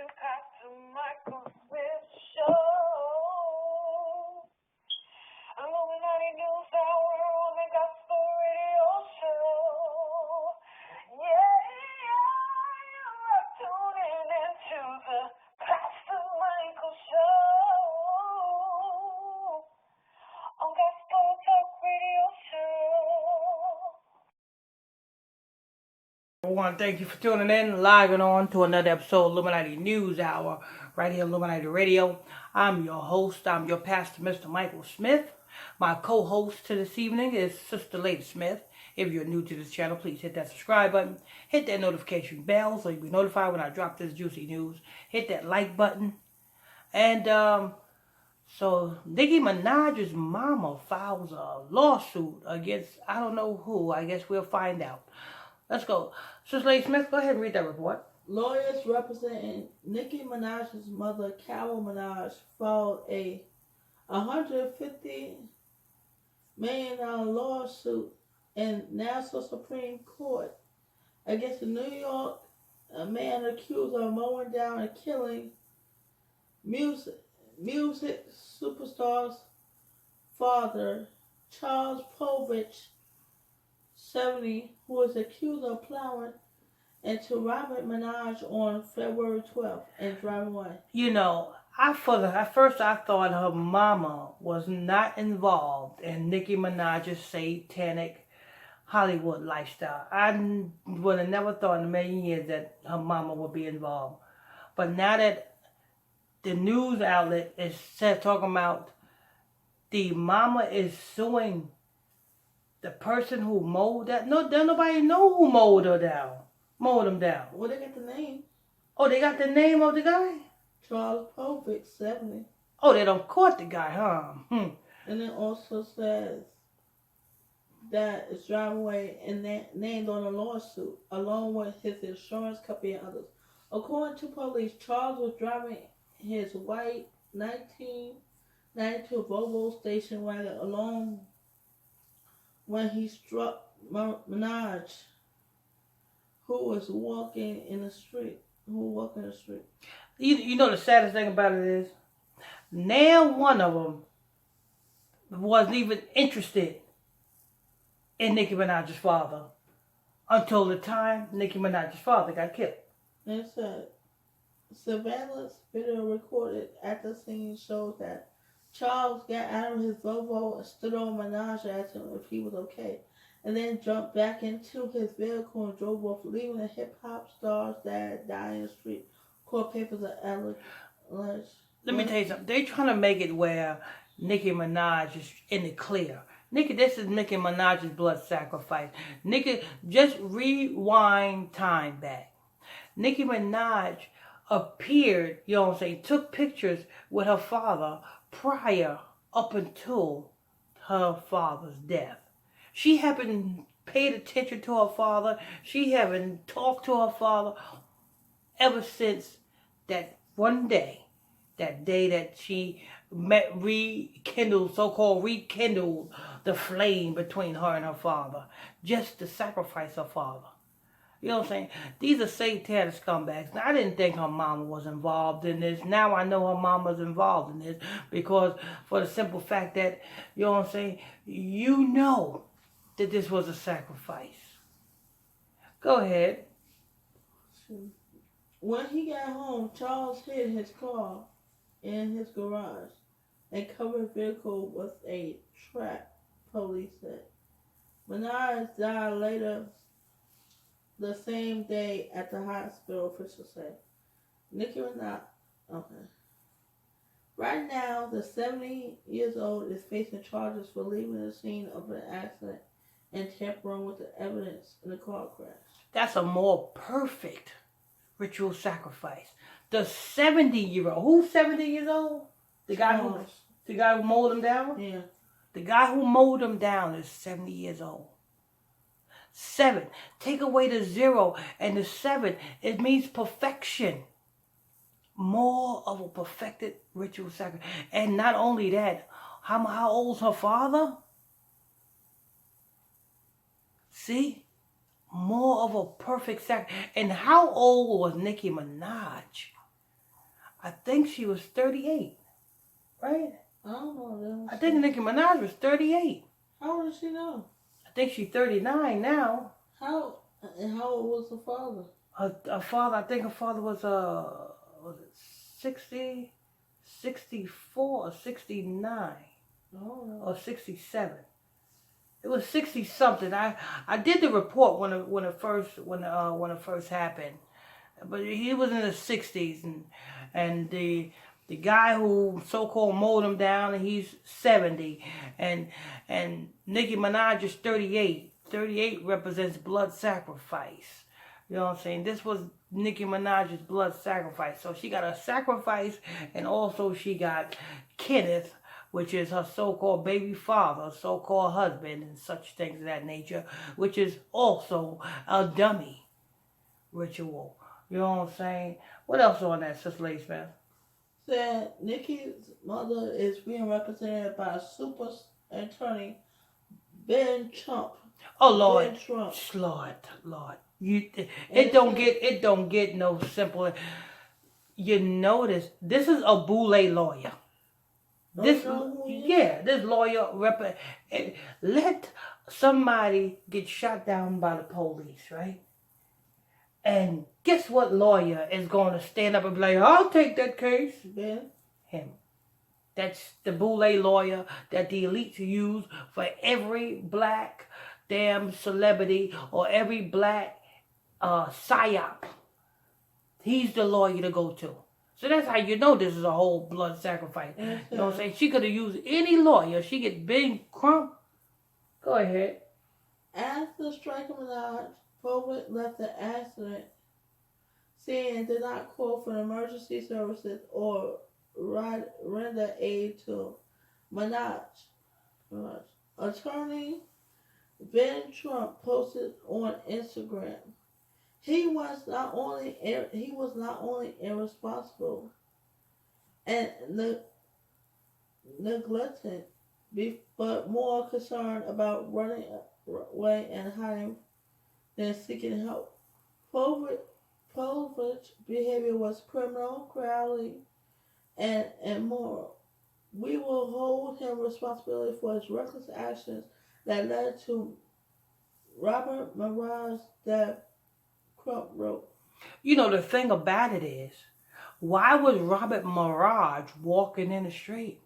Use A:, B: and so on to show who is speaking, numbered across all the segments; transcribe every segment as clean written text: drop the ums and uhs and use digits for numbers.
A: Pastor Michael Smith show. Illuminati News Hour on the Gospel Radio Show. You're tuning into the Pastor Michael Show on Gospel Talk Radio Show.
B: I want to thank you for tuning in, logging on to another episode of Illuminati News Hour, right here on Illuminati Radio. I'm your host, I'm your pastor, Mr. Michael Smith. My co-host to this evening is Sister Lady Smith. If you're new to this channel, please hit that subscribe button, hit that notification bell so you'll be notified when I drop this juicy news. Hit that like button. And so Nicki Minaj's mama files a lawsuit against I don't know who. I guess we'll find out. Let's go. Sister Lady Smith, go ahead and read that report.
C: Lawyers representing Nicki Minaj's mother, Carol Minaj, filed a $150 million lawsuit in Nassau Supreme Court against the New York man accused of mowing down and killing music superstar's father, Charles Povich, 70, who was accused of plowing into Robert Minaj on February 12th and driving away.
B: You know, at first I thought her mama was not involved in Nicki Minaj's satanic Hollywood lifestyle. I would have never thought in a million years that her mama would be involved. But now that the news outlet is talking about the mama is suing the person who mowed that. No, nobody know who mowed them down.
C: Well, they got the name.
B: Oh, they got the name of the guy?
C: Charles Povich, 70.
B: Oh, they don't caught the guy, huh?
C: And it also says that it's driving away and named on a lawsuit, along with his insurance company and others. According to police, Charles was driving his white 1992 Volvo station wagon along when he struck Minaj, who was walking in the street.
B: You know the saddest thing about it is, now one of them wasn't even interested in Nicki Minaj's father until the time Nicki Minaj's father got killed.
C: And it said, surveillance video recorded at the scene shows that Charles got out of his Volvo and stood on Minaj, asked him if he was okay, and then jumped back into his vehicle and drove off, leaving the hip-hop star's dad dying in the street. Court papers are alleged.
B: Let me tell you something. They're trying to make it where Nicki Minaj is in the clear. This is Nicki Minaj's blood sacrifice. Nicki, just rewind time back. Nicki Minaj appeared, you know what I'm saying, took pictures with her father prior up until her father's death. She haven't paid attention to her father. She haven't talked to her father ever since that one day, that she so-called rekindled the flame between her and her father, just to sacrifice her father. You know what I'm saying? These are satanic scumbags. Now, I didn't think her mama was involved in this. Now I know her mama's involved in this because for the simple fact that, you know what I'm saying, you know that this was a sacrifice. Go ahead.
C: When he got home, Charles hid his car in his garage and covered the vehicle with a trap, police said. Minaj died later the same day at the hospital, officials said. Nicki Minaj, okay. Right now, the 70 years old is facing charges for leaving the scene of an accident and tampering with the evidence in the car crash.
B: That's a more perfect ritual sacrifice. The 70-year-old, who's 70 years old? The guy who mowed him down?
C: Yeah.
B: The guy who mowed him down is 70 years old. 7. Take away the 0 and the 7. It means perfection. More of a perfected ritual sacrifice. And not only that, how old's her father? See? More of a perfect sacrifice. And how old was Nicki Minaj I think she was 38, right?
C: I don't know.
B: I think Nicki Minaj was 38.
C: How old is she now?
B: I think she's 39 now.
C: How old was the father?
B: Her father, I think her father was it 60, 64 or 69 or 67. It was 60 something. I did the report when it first happened, but he was in the 60s, and the guy who so-called mowed him down, he's 70, and Nicki Minaj is 38. 38 represents blood sacrifice. You know what I'm saying? This was Nicki Minaj's blood sacrifice. So she got a sacrifice, and also she got Kenneth, which is her so-called baby father, so-called husband, and such things of that nature, which is also a dummy ritual. You know what I'm saying? What else on that, Sister Lady Smith?
C: Said Nicki's mother is being represented by super attorney Ben Trump.
B: Oh Lord,
C: Ben Trump.
B: Lord. It don't get no simpler. You notice this is a boule lawyer. This lawyer let somebody get shot down by the police, right? And guess what lawyer is going to stand up and be like, I'll take that case?
C: Ben?
B: Him. That's the boule lawyer that the elites use for every black damn celebrity or every black psyop. He's the lawyer to go to. So that's how you know this is a whole blood sacrifice. You know what I'm saying? She could have used any lawyer. She get big crump. Go ahead.
C: After striking Minaj, Povich left the accident scene did not call for emergency services or render aid to Minaj. Attorney Ben Trump posted on Instagram. He was not only irresponsible and negligent, but more concerned about running away and hiding than seeking help. Povich's behavior was criminal, cowardly, and immoral. We will hold him responsible for his reckless actions that led to Robert Minaj's death, Trump wrote.
B: You know, the thing about it is, why was Robert Minaj walking in the street?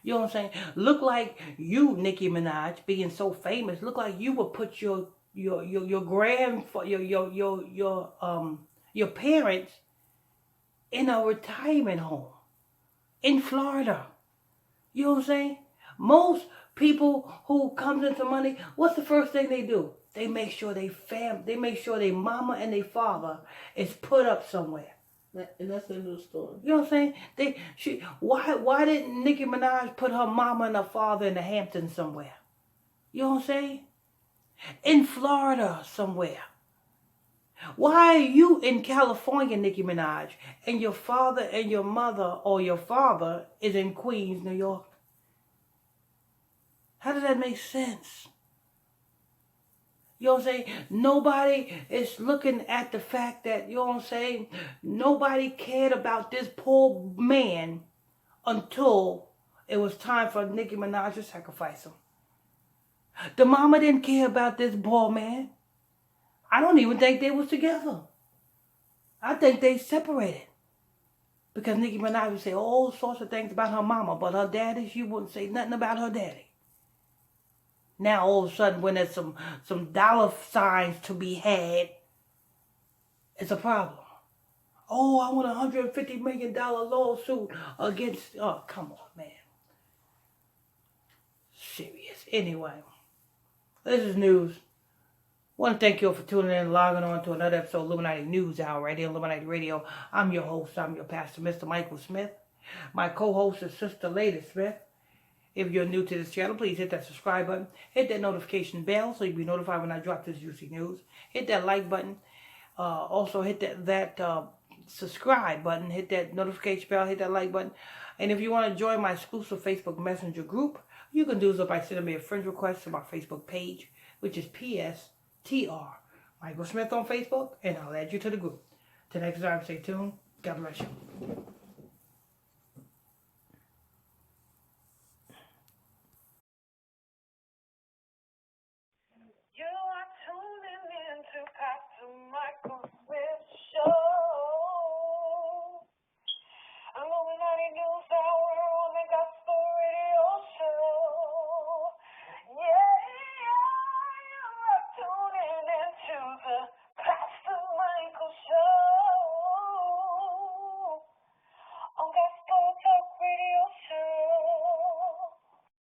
B: You know what I'm saying? Look like you, Nicki Minaj, being so famous, look like you would put your parents in a retirement home in Florida. You know what I'm saying? Most people who comes into money, what's the first thing they do? They make sure their mama and their father is put up somewhere.
C: And that's a new story.
B: You know what I'm saying? Why didn't Nicki Minaj put her mama and her father in the Hamptons somewhere? You know what I'm saying? In Florida somewhere. Why are you in California, Nicki Minaj, and your father and your mother or your father is in Queens, New York? How does that make sense? You know what I'm saying? Nobody is looking at the fact that, you know what I'm saying, nobody cared about this poor man until it was time for Nicki Minaj to sacrifice him. The mama didn't care about this poor man. I don't even think they was together. I think they separated. Because Nicki Minaj would say all sorts of things about her mama, but her daddy, she wouldn't say nothing about her daddy. Now all of a sudden when there's some dollar signs to be had, it's a problem. Oh, I want a $150 million lawsuit against, oh, come on, man. Serious. Anyway, this is news. I want to thank you all for tuning in and logging on to another episode of Illuminati News Hour right here on Illuminati Radio. I'm your host. I'm your pastor, Mr. Michael Smith. My co-host is Sister Lady Smith. If you're new to this channel, please hit that subscribe button. Hit that notification bell so you'll be notified when I drop this juicy news. Hit that like button. Also hit that subscribe button. Hit that notification bell. Hit that like button. And if you want to join my exclusive Facebook Messenger group, you can do so by sending me a friend request to my Facebook page, which is PSTR Michael Smith on Facebook, and I'll add you to the group. Till next time, stay tuned. God bless you.
A: to Pastor Michael Smith.